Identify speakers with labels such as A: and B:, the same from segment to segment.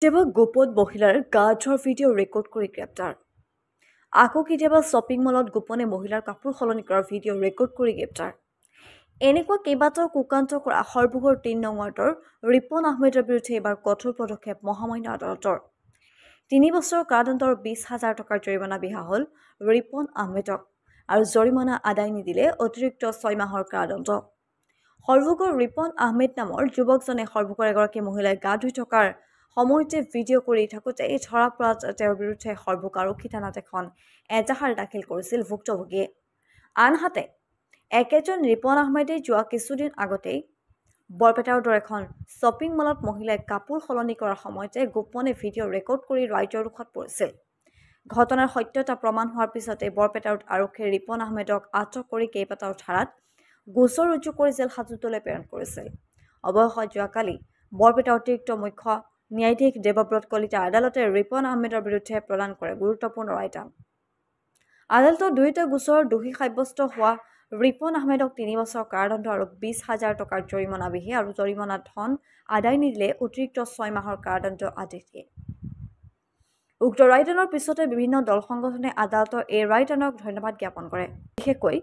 A: কেতিয়াবা গোপন মহিলাৰ গা ধোৱাৰ ভিডিঅ' ৰেকৰ্ড কৰি গ্ৰেপ্তাৰ। আকৌ কেতিয়াবা শ্বপিং মলত গোপনে মহিলাৰ কাপোৰ সলনি কৰাৰ ভিডিঅ' ৰেকৰ্ড কৰি গ্ৰেপ্তাৰ। এনেকুৱা কেইবাটাও কুকান্ত কৰা সৰভোগৰ ৩ নং ৱাৰ্ডৰ ৰিপন আহমেদৰ বিৰুদ্ধে এইবাৰ কঠোৰ পদক্ষেপ মহামান্য আদালতৰ। ৩ বছৰৰ কাৰাদণ্ড আৰু ২০,০০০ টকাৰ জৰিমনা বিহা হ'ল ৰিপন আহমেদক আৰু জৰিমনা আদায় নিদিলে অতিৰিক্ত ৬ মাহৰ কাৰাদণ্ড। সৰভোগৰ ৰিপন আহমেদ নামৰ যুৱকজনে সৰভোগৰ এগৰাকী মহিলাই গা ধুই থকাৰ সময়তে ভিডিঅ' কৰি থাকোঁতে ধৰা পৰাত তেওঁৰ বিৰুদ্ধে সৰভোগ আৰক্ষী থানাত এখন এজাহাৰ দাখিল কৰিছিল ভুক্তভোগীয়ে। আনহাতে একেজন ৰিপন আহমেদে যোৱা কিছুদিন আগতেই বৰপেটা ৰোডৰ এখন শ্বপিং মলত মহিলাই কাপোৰ সলনি কৰাৰ সময়তে গোপনে ভিডিঅ' ৰেকৰ্ড কৰি ৰাইজৰ ৰোষত পৰিছিল। ঘটনাৰ সত্যতা প্ৰমাণ হোৱাৰ পিছতে বৰপেটা ৰোড আৰক্ষীয়ে ৰিপন আহমেদক আটক কৰি কেইবাটাও ধাৰাত গোচৰ ৰুজু কৰি জেল হাজতলৈ প্ৰেৰণ কৰিছিল। অৱশেষত যোৱাকালি বৰপেটা অতিৰিক্ত মুখ্য ন্যায়াধীশ দেৱব্ৰত কলিতাৰ আদালতে ৰিপন আহমেদৰ বিৰুদ্ধে প্ৰদান কৰে গুৰুত্বপূৰ্ণ ৰায়দান। আদালতৰ দুয়োটা গোচৰৰ দোষী সাব্যস্ত হোৱা ৰিপন আহমেদক ৩ বছৰৰ কাৰাদণ্ড আৰু ২০,০০০ টকাৰ জৰিমনা বিহে আৰু জৰিমনা ধন আদায় নিদিলে অতিৰিক্ত ৬ মাহৰ কাৰাদণ্ড আদেশ দিয়ে। উক্ত ৰায়দানৰ পিছতে বিভিন্ন দল সংগঠনে আদালতৰ এই ৰায়দানক ধন্যবাদ জ্ঞাপন কৰে। বিশেষকৈ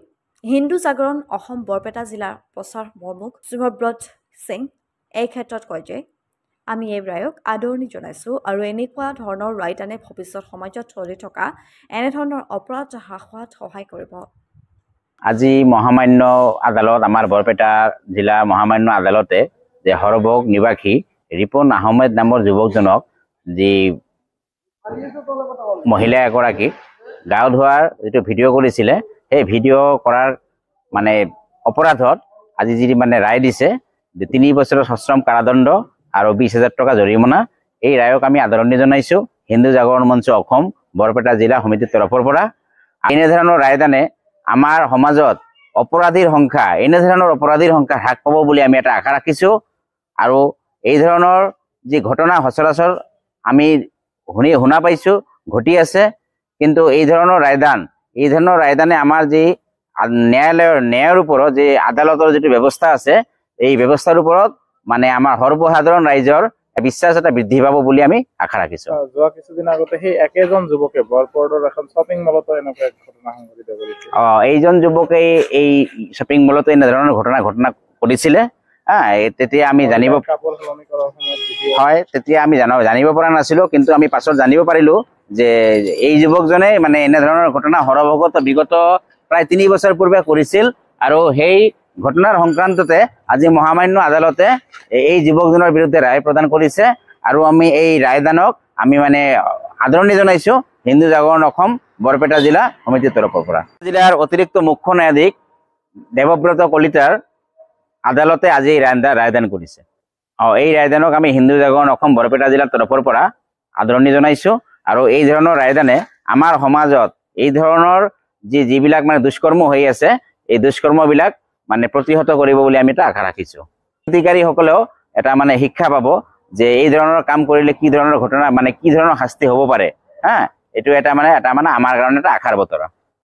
A: হিন্দু জাগৰণ অসম বৰপেটা জিলাৰ প্ৰচাৰ প্ৰমুখ শুভব্ৰত সিং এই ক্ষেত্ৰত কয় যে আমি এই ৰায়ক আদৰণি জনাইছোঁ আৰু এনেকুৱা ধৰণৰ ৰায়দানে ভৱিষ্যত সমাজত চলি থকা এনেধৰণৰ অপৰাধ হ্ৰাস হোৱাত সহায় কৰিব।
B: আজি মহামান্য আদালত আমাৰ বৰপেটা জিলা মহামান্য আদালতে যে সৰভোগ নিবাসী ৰিপন আহমেদ নামৰ যুৱকজনক যি মহিলা এগৰাকী গা ধোৱাৰ যিটো ভিডিঅ' কৰিছিলে সেই ভিডিঅ' কৰাৰ মানে অপৰাধত আজি যি মানে ৰায় দিছে যে ৩ বছৰৰ সশ্ৰম কাৰাদণ্ড আৰু ২০,০০০ টকা জৰিমনা। এই ৰায়ক আমি আদৰণি জনাইছোঁ হিন্দু জাগৰণ মঞ্চ অসম বৰপেটা জিলা সমিতিৰ তৰফৰ পৰা। এনেধৰণৰ ৰায়দানে আমাৰ সমাজত অপৰাধীৰ সংখ্যা হ্ৰাস পাব বুলি আমি এটা আশা ৰাখিছোঁ। আৰু এই ধৰণৰ যি ঘটনা সচৰাচৰ আমি শুনা পাইছোঁ ঘটি আছে, কিন্তু এই ধৰণৰ ৰায়দানে আমাৰ যি ন্যায়ৰ ওপৰত যি আদালতৰ যিটো ব্যৱস্থা আছে এই ব্যৱস্থাৰ ওপৰত মানে আমাৰ সৰ্বসাধাৰণ ৰাইজৰ বিশ্বাস এটা বৃদ্ধি পাব বুলি আমি আশা ৰাখিছোঁ।
C: যোৱা কিছুদিন আগতে সেই একেজন যুৱকে বৰপেটাৰ এখন শ্বপিং মলতো এনেকুৱা ঘটনা সংঘটিত কৰিছিল।
B: এইজন যুৱকে এই শ্বপিং মলতো এনেধৰণৰ ঘটনা কৰিছিলে। তেতিয়া আমি জানিব জানিব পৰা নাছিলোঁ, কিন্তু আমি পাছত জানিব পাৰিলোঁ যে এই যুৱকজনে মানে এনেধৰণৰ ঘটনা সৰভোগত বিগত প্ৰায় ৩ বছৰ পূৰ্বে কৰিছিল। আৰু সেই ঘটনাৰ সংক্ৰান্ততে আজি মহামান্য আদালতে এই যুৱকজনৰ বিৰুদ্ধে ৰায় প্ৰদান কৰিছে আৰু আমি এই ৰায়দানক আমি মানে আদৰণি জনাইছোঁ হিন্দু জাগৰণ অসম বৰপেটা জিলা সমিতিৰ তৰফৰ পৰা। জিলাৰ অতিৰিক্ত মুখ্য ন্যায়াধীশ দেৱব্ৰত কলিতাৰ আদালতে আজি এই ৰায়দান কৰিছে। এই ৰায়দানক আমি হিন্দু জাগৰণ অসম বৰপেটা জিলাৰ তৰফৰ পৰা আদৰণি জনাইছোঁ। আৰু এই ধৰণৰ ৰায়দানে আমাৰ সমাজত এই ধৰণৰ যিবিলাক মানে দুষ্কৰ্ম হৈ আছে এই দুষ্কৰ্মবিলাক মানে প্ৰতিহত কৰিব বুলি আমি এটা আশা ৰাখিছোঁ। অধিকাৰীসকলেও এটা মানে শিক্ষা পাব যে এই ধৰণৰ কাম কৰিলে কি ধৰণৰ ঘটনা মানে কি ধৰণৰ শাস্তি হ'ব পাৰে। এইটো এটা মানে আমাৰ কাৰণে এটা আশাৰ বতৰা।